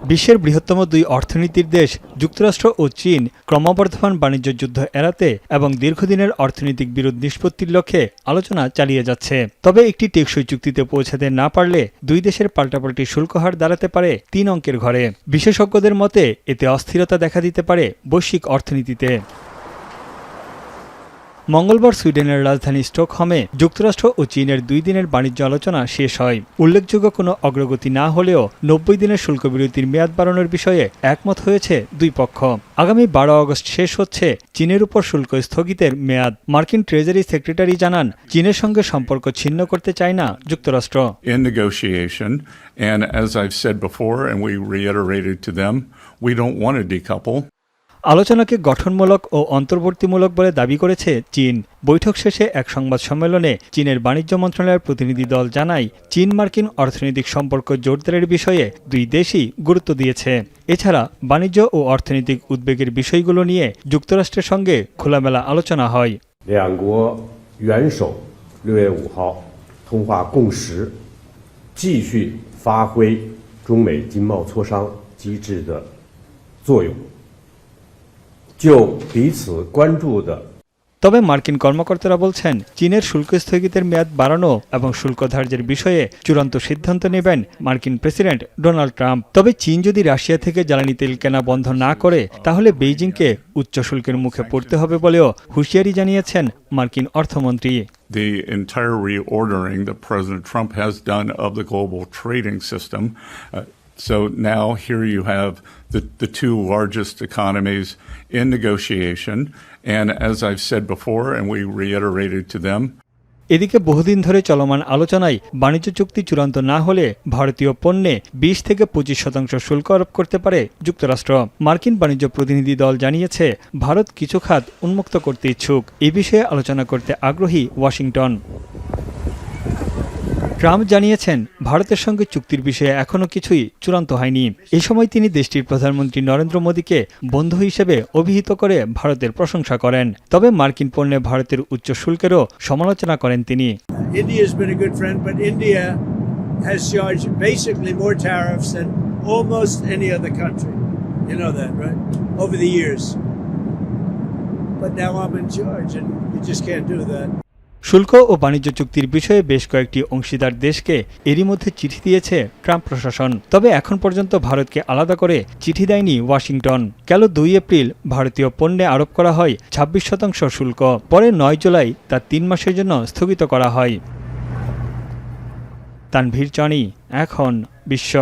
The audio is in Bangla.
বিশ্বের বৃহত্তম দুই অর্থনীতির দেশ যুক্তরাষ্ট্র ও চীন ক্রমবর্ধমান বাণিজ্য যুদ্ধ এড়াতে এবং দীর্ঘদিনের অর্থনৈতিক বিরোধ নিষ্পত্তির লক্ষ্যে আলোচনা চালিয়ে যাচ্ছে। তবে একটি টেকসই চুক্তিতে পৌঁছাতে না পারলে দুই দেশের পাল্টাপাল্টি শুল্ক হার দাঁড়াতে পারে ৩ অঙ্কের ঘরে। বিশেষজ্ঞদের মতে এতে অস্থিরতা দেখা দিতে পারে বৈশ্বিক অর্থনীতিতে। মঙ্গলবার সুইডেনের রাজধানী স্টকহোমে যুক্তরাষ্ট্র ও চীনের 2 দিনের বাণিজ্য আলোচনা শেষ হয়। উল্লেখযোগ্য কোনো অগ্রগতি না হলেও 90 দিনের শুল্ক বিরতির মেয়াদ বাড়ানোর বিষয়ে একমত হয়েছে দুই পক্ষ। আগামী 12 আগস্ট শেষ হচ্ছে চীনের উপর শুল্ক স্থগিতের মেয়াদ। মার্কিন ট্রেজারি সেক্রেটারি জানান, চীনের সঙ্গে সম্পর্ক ছিন্ন করতে চায় না যুক্তরাষ্ট্র। In negotiation, and as I've said before, and we reiterated to them, we don't want to decouple. আলোচনাকে গঠনমূলক ও অন্তর্বর্তীমূলক বলে দাবি করেছে চীন। বৈঠক শেষে এক সংবাদ সম্মেলনে চীনের বাণিজ্য মন্ত্রণালয়ের প্রতিনিধি দল জানায়, চীন মার্কিন অর্থনৈতিক সম্পর্ক জোরদারের বিষয়ে দুই দেশই গুরুত্ব দিয়েছে। এছাড়া বাণিজ্য ও অর্থনৈতিক উদ্বেগের বিষয়গুলো নিয়ে যুক্তরাষ্ট্রের সঙ্গে খোলামেলা আলোচনা হয়। 两国元首6月5号通话共识，继续发挥中美经贸磋商机制的作用。就彼此关注的 তবে মার্কিন কর্মকর্তারা বলছেন, চীনের শুল্ক স্থগিতের মেয়াদ বাড়ানো এবং শুল্ক ধার্যের বিষয়ে চূড়ান্ত সিদ্ধান্ত নেবেন মার্কিন প্রেসিডেন্ট ডোনাল্ড ট্রাম্প। তবে চীন যদি রাশিয়া থেকে জ্বালানি তেল কেনা বন্ধ না করে তাহলে বেইজিংকে উচ্চ শুল্কের মুখে পড়তে হবে বলেও হুঁশিয়ারি জানিয়েছেন মার্কিন অর্থমন্ত্রী। The entire reordering that President Trump has done of the global trading system. So now here you have the two largest economies in negotiation. And as I've said before, and we reiterated to them, এদিকে বহুদিন ধরে চলমান আলোচনায় বাণিজ্য চুক্তি চূড়ান্ত না হলে ভারতীয় পণ্যে 20 থেকে 25% শুল্ক আরোপ করতে পারে যুক্তরাষ্ট্র। মার্কিন বাণিজ্য প্রতিনিধি দল জানিয়েছে, ভারত কিছু খাত উন্মুক্ত করতে ইচ্ছুক। এই বিষয়ে আলোচনা করতে আগ্রহী ওয়াশিংটন। ট্রাম্প জানিয়েছেন, ভারতের সঙ্গে চুক্তির বিষয়ে এখনও কিছুই চূড়ান্ত হয়নি। এই সময় তিনি দেশটির প্রধানমন্ত্রী নরেন্দ্র মোদীকে বন্ধু হিসেবে অভিহিত করে ভারতের প্রশংসা করেন। তবে মার্কিন পণ্যে ভারতের উচ্চ শুল্কেরও সমালোচনা করেন তিনি। India's been a good friend, but India has charged basically more tariffs than almost any other country. You know that, right? Over the years. But now I'm in charge and you just can't do that. শুল্ক ও বাণিজ্য চুক্তির বিষয়ে বেশ কয়েকটি অংশীদার দেশকে এরই মধ্যে চিঠি দিয়েছে ট্রাম্প প্রশাসন। তবে এখন পর্যন্ত ভারতকে আলাদা করে চিঠি দেয়নি ওয়াশিংটন। গেল 2 এপ্রিল ভারতীয় পণ্যে আরোপ করা হয় 26% শুল্ক। পরে 9 জুলাই তা 3 মাসের জন্য স্থগিত করা হয়। তানভীর চনি, এখন বিশ্ব।